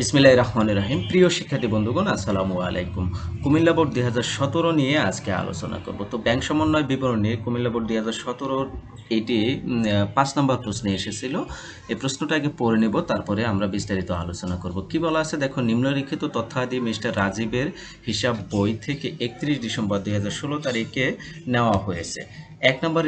বিসমিল্লাহির রহমানির রহিম। প্রিয় শিক্ষার্থী বন্ধুগণ, আসসালামু আলাইকুম। কুমিল্লা বোর্ড 2017 নিয়ে আজকে আলোচনা করব। তো ব্যাংক সমন্বয় বিবরণ নিয়ে কুমিল্লা বোর্ড 2017 এটি 5 নম্বর প্রশ্নে এসেছিল। এই প্রশ্নটা আগে পড়ে নেব, তারপরে আমরা বিস্তারিত আলোচনা করব। কি বলা আছে দেখো, নিম্নলিখিত তথ্যাদি মিস্টার রাজীবের হিসাব বই থেকে 31 ডিসেম্বর 2016 তারিখে নেওয়া হয়েছে। 1 নম্বর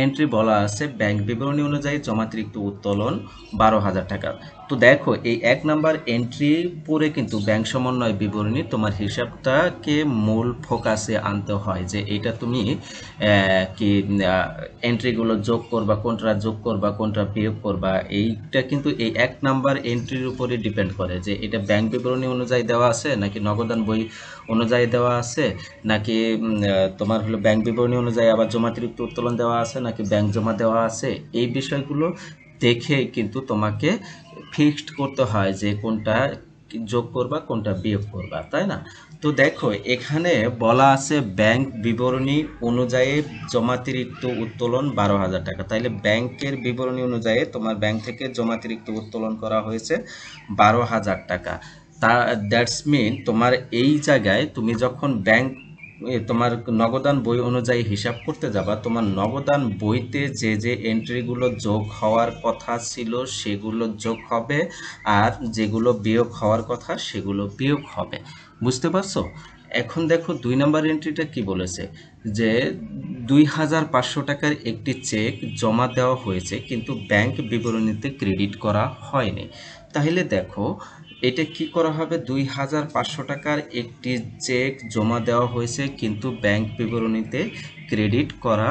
এন্ট্রি বলা আছে ব্যাংক বিবরণী অনুযায়ী জমাতিরিক্ত উত্তোলন 12,000 টাকা। তো দেখো, এই 1 নাম্বার এন্ট্রি পরে কিন্তু ব্যাংক সমন্বয় বিবরণী তোমার হিসাবটাকে মূল ফোকাসে আনতে হয়, যে এটা তুমি কি এন্ট্রিগুলো যোগ করবা, কোনটা যোগ করবা, কোনটা বিয়োগ করবা। এইটা কিন্তু এই 1 নাম্বার এন্ট্রির উপরে ডিপেন্ড করে, যে এটা ব্যাংক বিবরণী অনুযায়ী দেওয়া আছে নাকি নগদান বই অনুযায়ী দেওয়া আছে, নাকি তোমার হলো ব্যাংক বিবরণী অনুযায়ী আবার জমাতিরিক্ত উত্তোলন দেওয়া আছে, নাকি ব্যাংক জমা দেওয়া আছে। এই বিষয়গুলো দেখে কিন্তু তোমাকে ফিক্সড করতে হয় যে কোনটা যোগ করবা, কোনটা বিয়োগ করবা, তাই না? তো দেখো, এখানে বলা আছে ব্যাংক বিবরণী অনুযায়ী জমাতিরিক্ত উত্তোলন 12,000 টাকা। তাইলে ব্যাংকের বিবরণী অনুযায়ী তোমার ব্যাংক থেকে জমাতিরিক্ত উত্তোলন করা হয়েছে 12,000 টাকা। তা দ্যাটস মিন তোমার এই জায়গায় তুমি যখন ব্যাংক তোমার নগদান বই অনুযায়ী হিসাব করতে যাবা, তোমার নগদান বইতে যে যে এন্ট্রিগুলো যোগ হওয়ার কথা ছিল সেগুলো যোগ হবে, আর যেগুলো বিয়োগ হওয়ার কথা সেগুলো বিয়োগ হবে। বুঝতে পারছো? এখন দেখো 2 নম্বর এন্ট্রিটা কি বলেছে, যে 2,500 টাকার একটি চেক জমা দেওয়া হয়েছে কিন্তু ব্যাংক বিবরণীতে ক্রেডিট করা হয়নি। তাহলে দেখো, এটা কি করা হবে, 2,500 টাকার একটি চেক জমা দেওয়া হয়েছে কিন্তু ব্যাংক বিবরণীতে ক্রেডিট করা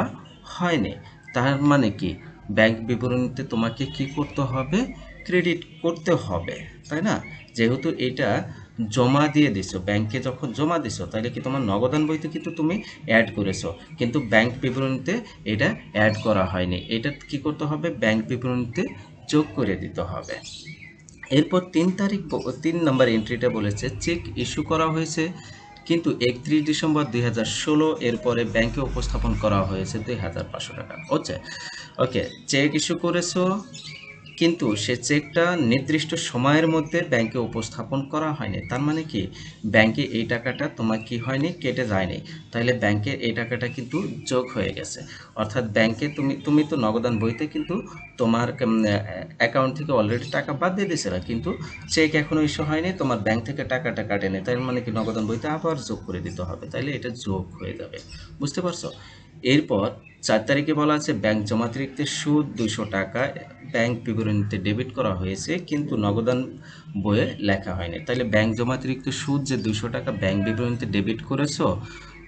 হয়নি। তার মানে কি, ব্যাংক বিবরণীতে তোমাকে কি করতে হবে, ক্রেডিট করতে হবে, তাই না? যেহেতু এটা জমা দিয়ে দিছো, ব্যাংকে যখন জমা দিছো, তাহলে কি তোমার নগদান বইতে কিন্তু তুমি অ্যাড করেছো, কিন্তু ব্যাংক বিবরণীতে এটা অ্যাড করা হয়নি। এটা কি করতে হবে, ব্যাংক বিবরণীতে যোগ করে দিতে হবে। এরপর 3 নম্বর এন্ট্রিটা বলেছে চেক ইস্যু করা হয়েছে কিন্তু 31 ডিসেম্বর 2016 এরপরে ব্যাংকে উপস্থাপন করা হয়েছে 2,500 টাকা। ওকে, চেক ইস্যু করেছো কিন্তু সে চেকটা নির্দিষ্ট সময়ের মধ্যে ব্যাংকে উপস্থাপন করা হয়নি। তার মানে কি, ব্যাংকে এই টাকাটা তোমার কি হয়নি, কেটে যায়নি। তাহলে ব্যাংকের এই টাকাটা কিন্তু যোগ হয়ে গেছে। অর্থাৎ ব্যাংকে তুমি তুমি তো নগদান বইতে কিন্তু তোমার অ্যাকাউন্ট থেকে অলরেডি টাকা বাদ দিয়ে দিয়েছিলে, কিন্তু চেক এখনো ইস্যু হয়নি, তোমার ব্যাংক থেকে টাকাটা কাটেনি। তাই মানে কি, নগদান বইতে আবার যোগ করে দিতে হবে, তাইলে এটা যোগ হয়ে যাবে। বুঝতে পারছো? এরপর 4 তারিখে বলা আছে ব্যাংক জমাতিরিক্ত সুদ 200 টাকা ব্যাংক বিবরণীতে ডেবিট করা হয়েছে কিন্তু নগদান বইয়ে লেখা হয়নি। তাইলে ব্যাংক জমাতিরিক্ত সুদ যে 200 টাকা ব্যাংক বিবরণীতে ডেবিট করেছো,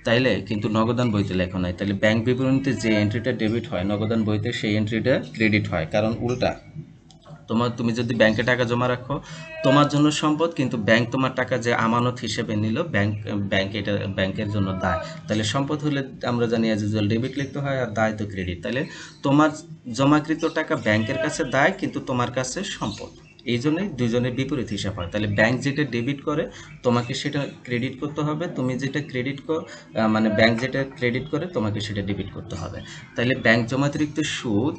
তাইলে কিন্তু নগদান বইতে লেখা নাই। তাহলে ব্যাংক বিবরণীতে যে এন্ট্রিটা ডেবিট হয়, নগদান বইতে সেই এন্ট্রিটা ক্রেডিট হয়, কারণ উল্টা। তুমি যদি ব্যাংকে টাকা জমা রাখো, তোমার জন্য সম্পদ, কিন্তু ব্যাংক তোমার টাকা যে আমানত হিসেবে নিল, ব্যাংক এটা ব্যাংকের জন্য দায়। তাহলে সম্পদ হলে আমরা জানি অ্যাজ ইউজুয়াল ডেবিট লিখতে হয়, আর দায় তো ক্রেডিট। তাহলে তোমার জমাকৃত টাকা ব্যাংকের কাছে দায়, কিন্তু তোমার কাছে সম্পদ। এই জন্যই দুজনের বিপরীত হিসাব হয়। তাহলে ব্যাংক যেটা ডেবিট করে তোমাকে সেটা ক্রেডিট করতে হবে, তুমি যেটা মানে ব্যাংক যেটা ক্রেডিট করে তোমাকে সেটা ডেবিট করতে হবে। তাহলে ব্যাংক জমাতিরিক্ত সুদ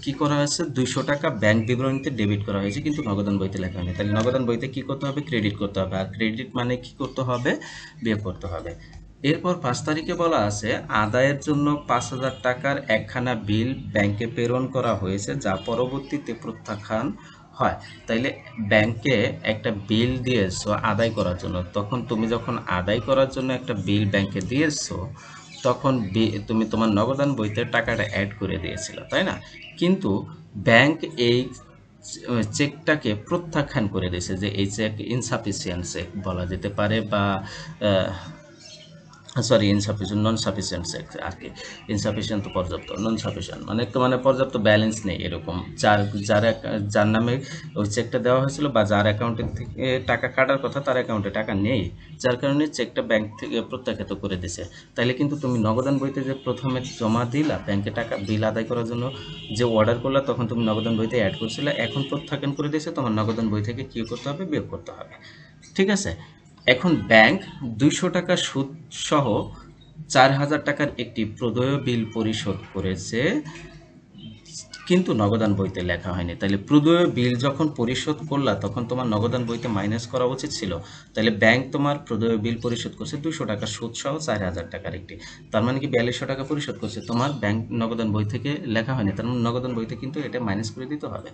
কি করা হয়েছে, 200 টাকা ব্যাংক বিবরণীতে ডেবিট করা হয়েছে কিন্তু নগদান বইতে লেখা হয়নি। তাহলে নগদান বইতে কি করতে হবে, ক্রেডিট করতে হবে। আর ক্রেডিট মানে কি করতে হবে, বিয়োগ করতে হবে। এরপর 5 তারিখে বলা আছে আদায়ের জন্য 5,000 টাকার একখানা বিল ব্যাংকে প্রেরণ করা হয়েছে যা পরবর্তীতে প্রত্যাখ্যান হয়। তাইলে ব্যাংকে একটা বিল দিয়েছো আদায় করার জন্য, তখন তুমি যখন আদায় করার জন্য একটা বিল ব্যাংকে দিয়েছো, তখন তুমি তোমার নগদান বইতে টাকাটা অ্যাড করে দিয়েছিল, তাই না? কিন্তু ব্যাংক এই চেকটাকে প্রত্যাখ্যান করে দিয়েছে, যে এই চেক ইনসাফিসিয়েন্ট চেক বলা যেতে পারে, বা সরি ইনসাফিসিয়েন্ট, নন সাফিসিয়েন্ট চেক আর কি। ইনসাফিসিয়েন্ট তো পর্যাপ্ত, নন সাফিসিয়েন্ট মানে তো মানে পর্যাপ্ত ব্যালেন্স নেই এরকম। যার নামে ওই চেকটা দেওয়া হয়েছিল বা যার অ্যাকাউন্টে থেকে টাকা কাটার কথা তার অ্যাকাউন্টে টাকা নেই, যার কারণে চেকটা ব্যাংক থেকে প্রত্যাখ্যাত করে দিছে। তাইলে কিন্তু তুমি নগদান বইতে যে প্রথমে জমা দিলা ব্যাংকে টাকা বিল আদায় করার জন্য, যে অর্ডার করলা, তখন তুমি নগদান বইতে অ্যাড করছিলে, এখন প্রত্যাখ্যান করে দিয়েছে, তোমার নগদান বই থেকে কী করতে হবে, বিয়োগ করতে হবে। ঠিক আছে? এখন ব্যাংক 200 টাকা সুদ সহ 4,000 টাকার একটি প্রদেয় বিল পরিশোধ করেছে কিন্তু নগদান বইতে লেখা হয়নি। তাহলে প্রদেয় বিল যখন পরিশোধ করলা তখন তোমার নগদান বইতে মাইনাস করা উচিত ছিল। তাহলে ব্যাংক তোমার প্রদেয় বিল পরিশোধ করছে 200 টাকা সুদ সহ 4000 টাকার একটি, তার মানে কি 4200 টাকা পরিশোধ করছে, তোমার ব্যাংক নগদান বই থেকে লেখা হয়নি, তার মানে নগদান বইতে কিন্তু এটা মাইনাস করে দিতে হবে।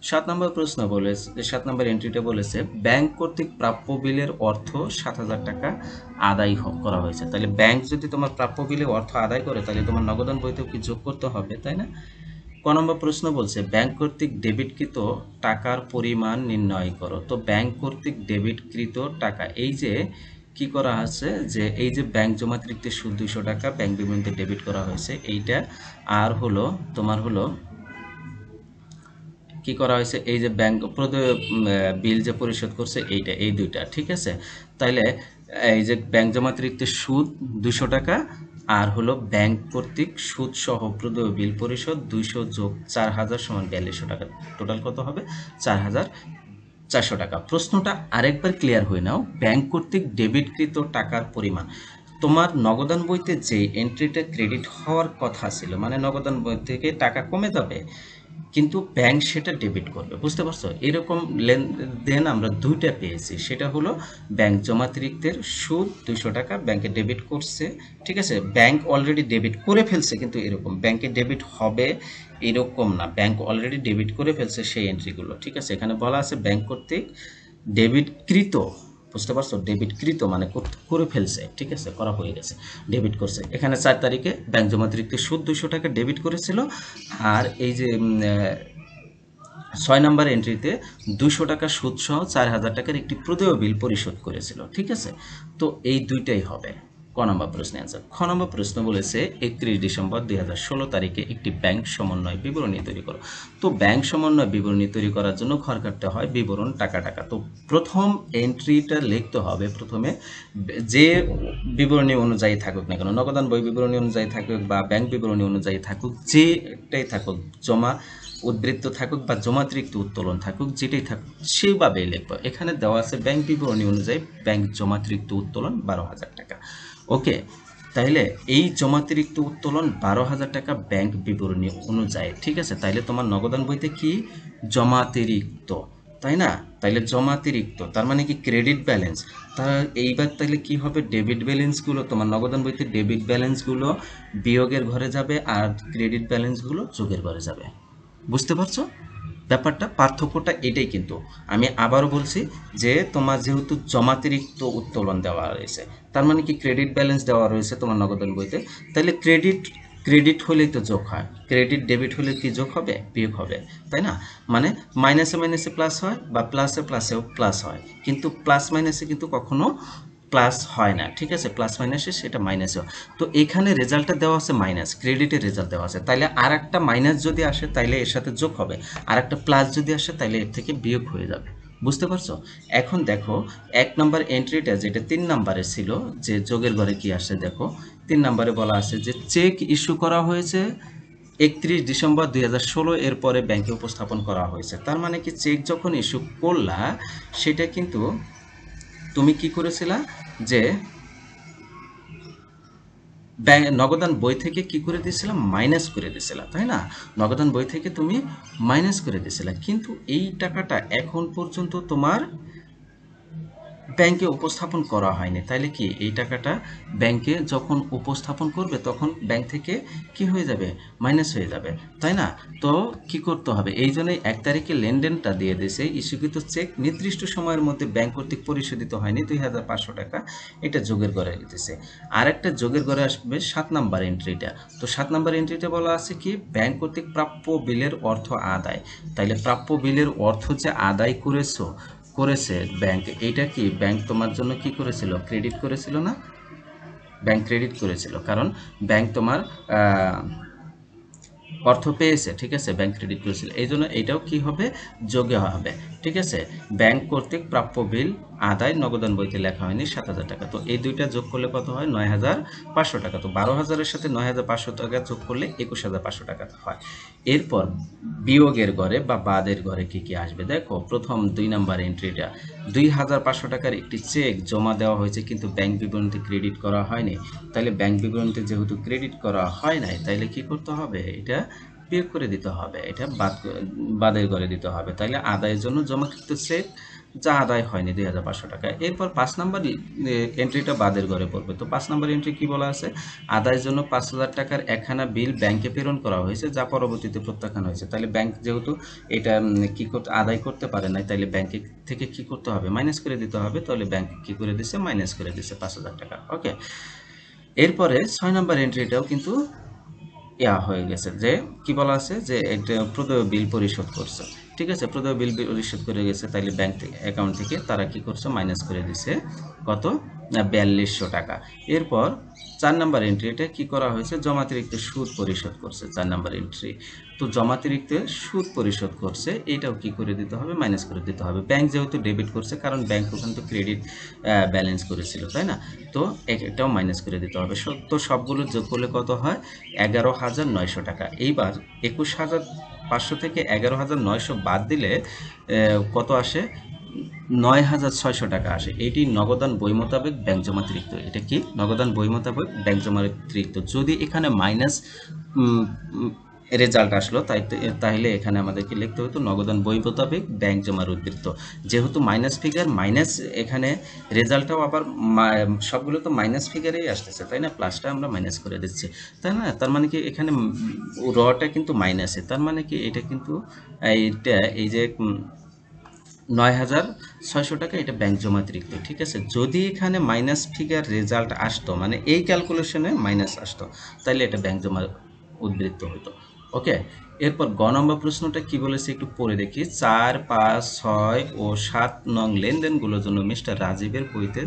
7 নম্বর প্রশ্ন বলেছে, 7 নম্বর এন্ট্রিটা বলেছে ব্যাংক কর্তৃক প্রাপ্য বিলের অর্থ 7000 টাকা আদায় করা হয়েছে। তাহলে ব্যাংক যদি তোমার প্রাপ্য বিলে অর্থ আদায় করে তাহলে তোমার নগদান বইতেও কি যোগ করতে হবে, তাই না? ক নম্বর প্রশ্ন বলছে ব্যাংক কর্তৃক ডেবিটকৃত টাকার পরিমাণ নির্ণয় করো। তো ব্যাংক কর্তৃক ডেবিটকৃত টাকা, এই যে কি করা আছে যে এই যে ব্যাংক জমাতিরিক্ত সুদ 200 টাকা ব্যাংক বিবরণীতে ডেবিট করা হয়েছে এইটা, আর হলো তোমার হলো কি করা হয়েছে এই যে ব্যাংক প্রদেয় বিল যে পরিশোধ করছে এইটা, এই দুইটা, ঠিক আছে। তাইলে এই যে ব্যাংক জমাতিরিক্ত সুদ 200 টাকা আর হলো ব্যাংক কর্তৃক সুদ সহ প্রদেয় বিল পরিশোধ 200 যোগ 4000 সমান 4200 টাকা, টোটাল কত হবে 4400 টাকা। প্রশ্নটা আরেকবার ক্লিয়ার হয়ে নাও, ব্যাংক কর্তৃক ডেবিটকৃত টাকার পরিমাণ, তোমার নগদান বইতে যে এন্ট্রিটা ক্রেডিট হওয়ার কথা ছিল, মানে নগদান বই থেকে টাকা কমে যাবে কিন্তু ব্যাংক সেটা ডেবিট করবে, বুঝতে পারছো? এরকম লেনদেন আমরা দুইটা পেয়েছি, সেটা হলো ব্যাংক জমাতিরিক্তের সুদ 200 টাকা ব্যাংকে ডেবিট করছে, ঠিক আছে, ব্যাংক অলরেডি ডেবিট করে ফেলছে, কিন্তু এরকম ব্যাংকে ডেবিট হবে এরকম না, ব্যাংক অলরেডি ডেবিট করে ফেলছে সেই এন্ট্রিগুলো, ঠিক আছে। এখানে বলা আছে ব্যাংক কর্তৃক ডেবিটকৃত, বুঝতে পারছো? ডেবিটকৃত মানে করে ফেলছে, ঠিক আছে, করা হয়ে গেছে, ডেবিট করছে। এখানে 4 তারিখে ব্যাংক জমাতিরিক্ত সুদ 200 টাকা ডেবিট করেছিল, আর এই যে 6 নম্বর এন্ট্রিতে 200 টাকা সুদ সহ 4000 টাকার একটি প্রদেয় বিল পরিশোধ করেছিল, ঠিক আছে। তো এই দুইটাই হবে ক নম্বর প্রশ্নের অ্যান্সার। খ নম্বর প্রশ্ন বলেছে 31 ডিসেম্বর 2016 তারিখে একটি ব্যাংক সমন্বয় বিবরণী তৈরি করো। তো ব্যাংক সমন্বয় বিবরণী তৈরি করার জন্য ঘর কাটতে হয় বিবরণ টাকা। তো প্রথম এন্ট্রিটা লিখতে হবে প্রথমে, যে বিবরণী অনুযায়ী থাকুক না কেন, নগদান বই বিবরণী অনুযায়ী থাকুক বা ব্যাংক বিবরণী অনুযায়ী থাকুক, যেটাই থাকুক, জমা উদ্বৃত্ত থাকুক বা জমাতিরিক্ত উত্তোলন থাকুক, যেটাই থাকুক সেইভাবেই লিখবো। এখানে দেওয়া আছে ব্যাংক বিবরণী অনুযায়ী ব্যাংক জমাতিরিক্ত উত্তোলন 12,000 টাকা, ওকে। তাইলে এই জমাতিরিক্ত উত্তোলন 12,000 টাকা ব্যাংক বিবরণী অনুযায়ী, ঠিক আছে। তাইলে তোমার নগদান বইতে কি জমাতিরিক্ত, তাই না? তাইলে জমাতিরিক্ত তার মানে কি ক্রেডিট ব্যালেন্স, তার এইবার তাইলে কি হবে, ডেবিট ব্যালেন্সগুলো তোমার নগদান বইতে ডেবিট ব্যালেন্সগুলো বিয়োগের ঘরে যাবে আর ক্রেডিট ব্যালেন্সগুলো যোগের ঘরে যাবে, বুঝতে পারছো ব্যাপারটা? পার্থক্যটা এটাই। কিন্তু আমি আবারও বলছি যে তোমার যেহেতু জমাতিরিক্ত উত্তোলন দেওয়া রয়েছে, তার মানে কি ক্রেডিট ব্যালেন্স দেওয়া রয়েছে তোমার নগদান বইতে, তাহলে ক্রেডিট হলেই তো যোগ হয়, ক্রেডিট ডেবিট হলে কি যোগ হবে, বিয়োগ হবে, তাই না? মানে মাইনাসে মাইনাসে প্লাস হয় বা প্লাসে প্লাসেও প্লাস হয়, কিন্তু প্লাস মাইনাসে কিন্তু কখনো প্লাস হয় না, ঠিক আছে, প্লাস মাইনাসে সেটা মাইনাসে হয়। তো এখানে রেজাল্টটা দেওয়া আছে মাইনাস, ক্রেডিটের রেজাল্ট দেওয়া আছে, তাইলে আর একটা মাইনাস যদি আসে তাইলে এর সাথে যোগ হবে, আর একটা প্লাস যদি আসে তাইলে এর থেকে বিয়োগ হয়ে যাবে, বুঝতে পারছো? এখন দেখো 1 নম্বর এন্ট্রিটা যেটা 3 নম্বরে ছিল, যে যোগের ঘরে কি আসে দেখো, 3 নম্বরে বলা আছে যে চেক ইস্যু করা হয়েছে 31 ডিসেম্বর 2016 এর পরে ব্যাংকে উপস্থাপন করা হয়েছে। তার মানে কি চেক যখন ইস্যু করলা সেটা কিন্তু তুমি কি করেছিলা যে নগদান বই থেকে কি করে দিয়েছিলাম, মাইনাস করে দিয়েছিলাম, তাই না? নগদান বই থেকে তুমি মাইনাস করে দিয়েছিলা, কিন্তু এই টাকাটা এখন পর্যন্ত তোমার ব্যাংকে উপস্থাপন করা হয়নি, তাইলে কি এই টাকাটা ব্যাংকে যখন উপস্থাপন করবে তখন ব্যাংক থেকে কি হয়ে যাবে, মাইনাস হয়ে যাবে, তাই না? তো কি করতে হবে, এই জন্যই 1 তারিখে লেনদেনটা দিয়ে দিয়েছে, ইস্যুকৃত চেক নির্দিষ্ট সময়ের মধ্যে ব্যাংক কর্তৃক পরিশোধিত হয়নি 2500 টাকা, এটা যোগের ঘরে দিতেছে। আর একটা যোগের ঘরে আসবে 7 নাম্বার এন্ট্রিটা। তো 7 নাম্বার এন্ট্রিটা বলা আছে কি ব্যাংক কর্তৃক প্রাপ্য বিলের অর্থ আদায়। তাইলে প্রাপ্য বিলের অর্থ যে আদায় করেছে ব্যাংক, এইটা কি ব্যাংক তোমার জন্য কি করেছিল, ক্রেডিট করেছিল না? ব্যাংক ক্রেডিট করেছিল, কারণ ব্যাংক তোমার অর্থ পেয়েছে, ঠিক আছে, ব্যাংক ক্রেডিট করেছিল, এই জন্য এইটাও কি হবে, যোগে হবে, ঠিক আছে। ব্যাংক কর্তৃক প্রাপ্য বিল আদায় নগদান বইতে লেখা হয়নি 7000 টাকা। তো এই দুইটা যোগ করলে কত হয়, 9500 টাকা। তো 12,000-এর সাথে 9500 টাকা যোগ করলে 21,500 টাকা হয়। এরপর বিয়োগের ঘরে বা বাদের ঘরে কি কি আসবে দেখো, প্রথম 2 নাম্বার এন্ট্রিটা 2500 টাকার একটি চেক জমা দেওয়া হয়েছে কিন্তু ব্যাংক বিবরণীতে ক্রেডিট করা হয়নি। তাহলে ব্যাংক বিবরণীতে যেহেতু ক্রেডিট করা হয় নাই, তাইলে কি করতে হবে, এটা বিয়োগ করে দিতে হবে, এটা বাদের করে দিতে হবে। তাইলে আদায়ের জন্য জমাকৃত চেক যা আদায় হয়নি 2500 টাকা। এরপর 5 নাম্বার এন্ট্রিটা বাদের ঘরে পড়বে। তো 5 নাম্বার এন্ট্রি কি বলা আছে? আদায়ের জন্য 5000 টাকার একখানা বিল ব্যাংকে প্রেরণ করা হয়েছে যা পরবর্তীতে প্রত্যাখ্যান হয়েছে। তাহলে ব্যাংক যেহেতু এটা কি করতে আদায় করতে পারে নাই, তাইলে ব্যাংকে থেকে কি করতে হবে? মাইনাস করে দিতে হবে। তাহলে ব্যাংক কি করে দিছে? মাইনাস করে দিছে 5000 টাকা। ওকে, এরপরে 6 নাম্বার এন্ট্রিটাও কিন্তু হয়ে গেছে, যে কি বলা আছে যে এটা প্রদেয় বিল পরিশোধ করছে। ঠিক আছে, প্রদেয় বিল পরিশোধ করে গেছে, তাইলে ব্যাংক অ্যাকাউন্ট থেকে তারা কি করছে? মাইনাস করে দিছে কত? 4200 টাকা। এরপর 4 নাম্বার এন্ট্রিটা কি করা হয়েছে? জমাতিরিক্ত সুদ পরিশোধ করছে 4 নাম্বার এন্ট্রি। তো জমাতিরিক্ত সুদ পরিশোধ করছে, এটাও কি করে দিতে হবে? মাইনাস করে দিতে হবে। ব্যাংক যেহেতু ডেবিট করছে, কারণ ব্যাংক ওখানে তো ক্রেডিট ব্যালেন্স করেছিল, তাই না? তো এটাও মাইনাস করে দিতে হবে। তো সবগুলো যোগ করলে কত হয়? 11,900 টাকা। এইবার 21,500 থেকে 11,900 বাদ দিলে কত আসে? 9,600 টাকা আসে। এটি নগদান বই মোতাবেক ব্যাংক জমাতিরিক্ত। এটা কি? নগদান বই মোতাবেক ব্যাংক জমাতিরিক্ত। যদি এখানে মাইনাস রেজাল্ট আসলো, তাহলে এখানে আমাদেরকে লিখতে হতো নগদান বই মোতাবেক ব্যাংক জমার উদ্বৃত্ত। যেহেতু মাইনাস ফিগার, মাইনাস এখানে রেজাল্টটাও আবার সবগুলো তো মাইনাস ফিগারেই আসতেছে, তাই না? প্লাসটা আমরা মাইনাস করে দিচ্ছি, তাই না? তার মানে কি এখানে রটা কিন্তু মাইনাসে, তার মানে কি এটা কিন্তু এইটা এই যে 9,600 টাকা এটা ব্যাংক জমাতিরিক্ত। ঠিক আছে, যদি এখানে মাইনাস ফিগার রেজাল্ট আসতো, মানে এই ক্যালকুলেশনে মাইনাস আসতো, তাহলে এটা ব্যাংক জমা উদ্বৃত্ত হতো। ওকে, এরপর গ নম্বর প্রশ্নটা কি বলেছে একটু পড়ে দেখি। 4, 5, 6 ও 7 নং লেনদেনগুলোর জন্য মিস্টার রাজীবের বইতে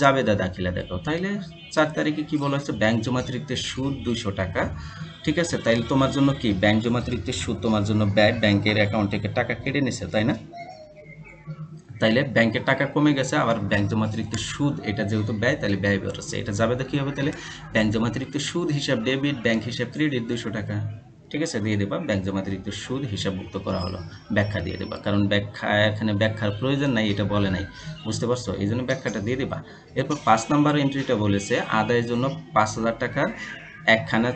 জাবেদা দাখিলা দেখো। তাইলে 4 তারিখে কি বলা হচ্ছে? ব্যাংক জমাতিরিক্তের সুদ 200 টাকা। ঠিক আছে, তাইলে তোমার জন্য কি ব্যাংক জমাতিরিক্তের সুদ তোমার জন্য ব্যয়, ব্যাংকের অ্যাকাউন্ট থেকে টাকা কেটে নিছে, তাই না? তাইলে ব্যাংকের টাকা কমে গেছে, আবার ব্যাংক জমাতিরিক্ত সুদ এটা যেহেতু ব্যয়, তাহলে ব্যয় বেরোচ্ছে। এটা যাবে তো কি হবে? তাহলে ব্যাংক জমাতিরিক্ত সুদ হিসাব ডেবিট, ব্যাংক হিসাব ক্রেডিট 200 টাকা। ঠিক আছে, দিয়ে দেবা ব্যাংক জমাতিরিক্ত সুদ হিসাবভুক্ত করা হলো। ব্যাখ্যা দিয়ে দেবা, কারণ এখানে ব্যাখ্যার প্রয়োজন নাই, এটা বলে নাই, বুঝতে পারছো? এই জন্য ব্যাখ্যাটা দিয়ে দেবা। এরপর 5 নাম্বার এন্ট্রিটা বলেছে আদায়ের জন্য 5,000 টাকার একখানা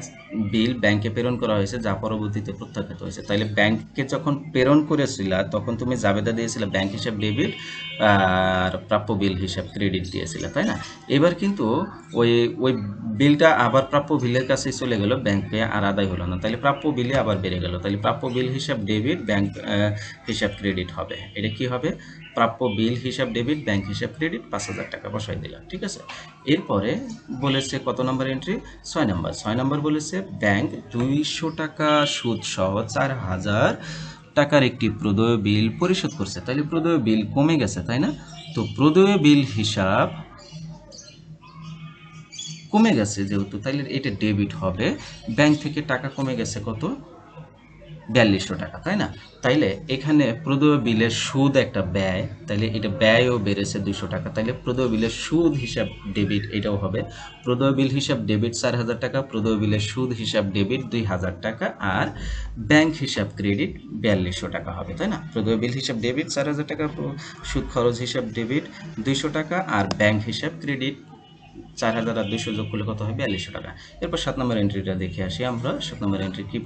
বিল ব্যাংকে প্রেরণ করা হয়েছে যা পরবর্তীতে প্রত্যাখ্যাত হয়েছে। তাইলে ব্যাংকে যখন প্রেরণ করেছিল তখন তুমি জাবেদা দিয়েছিলে ব্যাংক হিসাব ডেবিট আর প্রাপ্য বিল হিসাব ক্রেডিট দিয়েছিলে, তাই না? এবার কিন্তু ওই ওই বিলটা আবার প্রাপ্য বিলের কাছেই চলে গেল, ব্যাংকে আর আদায় হলো না, তাহলে প্রাপ্য বিলে আবার বেড়ে গেল। তাহলে প্রাপ্য বিল হিসাব ডেবিট, ব্যাংক হিসাব ক্রেডিট হবে। এটা কি হবে? প্রাপ্য বিল হিসাব ডেবিট, ব্যাংক হিসাব ক্রেডিট, 5,000 টাকা বসাই দিলাম। ঠিক আছে, এরপরে বলেছে কত নম্বর এন্ট্রি? 6 নম্বর। 6 নম্বর বলেছে ব্যাংক 200 টাকা সুদ সহ 4,000 টাকার একটি প্রদেয় বিল পরিশোধ করছে। তাহলে প্রদেয় বিল কমে গেছে, তাই না? তো প্রদেয় বিল হিসাব কমে গেছে যেহেতু, তাইলে এটা ডেবিট হবে। ব্যাংক থেকে টাকা কমে গেছে কত? 4200 টাকা, তাই না? তাইলে এখানে প্রদেয় বিলের সুদ একটা ব্যয়, তাইলে এটা ব্যয়ও বেড়েছে 200 টাকা। তাইলে প্রদেয় বিলের সুদ হিসাব ডেবিট এটাও হবে। প্রদেয় বিল হিসাব ডেবিট 4,000 টাকা, প্রদেয় বিলের সুদ হিসাব ডেবিট 2,000 টাকা, আর ব্যাংক হিসাব ক্রেডিট 4200 টাকা হবে, তাই না? প্রদেয় বিল হিসাব ডেবিট 4,000 টাকা, সুদ খরচ হিসাব ডেবিট 200 টাকা, আর ব্যাংক হিসাব ক্রেডিট 4,000 আর 200 যোগ করলে কত হয়? 4200 টাকা। এরপর 7 নম্বর এন্ট্রিটা দেখে আসি আমরা। 7 নম্বর এন্ট্রি কি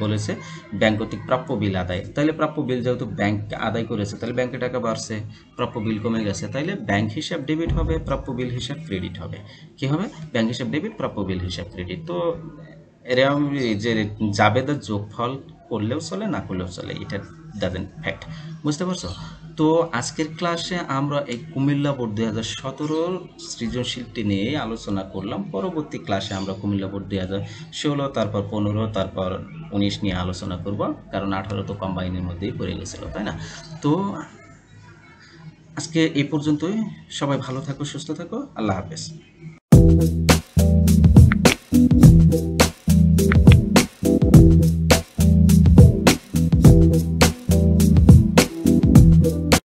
বলেছে? ব্যাংক কর্তৃক প্রাপ্য বিল আদায়। তাহলে প্রাপ্য বিল যেহেতু ব্যাংক আদায় করেছে, তাহলে ব্যাংকে টাকা বাড়ছে, প্রাপ্য বিল কমে গেছে, তাইলে ব্যাংক হিসাব ডেবিট হবে, প্রাপ্য বিল হিসাব ক্রেডিট হবে। কি হবে? ব্যাংক হিসাব ডেবিট, প্রাপ্য বিল হিসাব ক্রেডিট। তো এরকম যে জাবেদার যোগফল করলেও চলে, না করলেও চলে, এটা ডাজেন্ট ফ্যাক্ট, বুঝতে পারছো? তো আজকের ক্লাসে আমরা এই কুমিল্লা বোর্ড 2017 সৃজনশীলটি নিয়ে আলোচনা করলাম। পরবর্তী ক্লাসে আমরা কুমিল্লা বোর্ড 2016, তারপর 15, তারপর 19 নিয়ে আলোচনা করব, কারণ 18 তো কম্বাইনের মধ্যেই পড়ে গেছিল, তাই না? তো আজকে এই পর্যন্তই। সবাই ভালো থাকো, সুস্থ থাকো, আল্লাহ হাফেজ।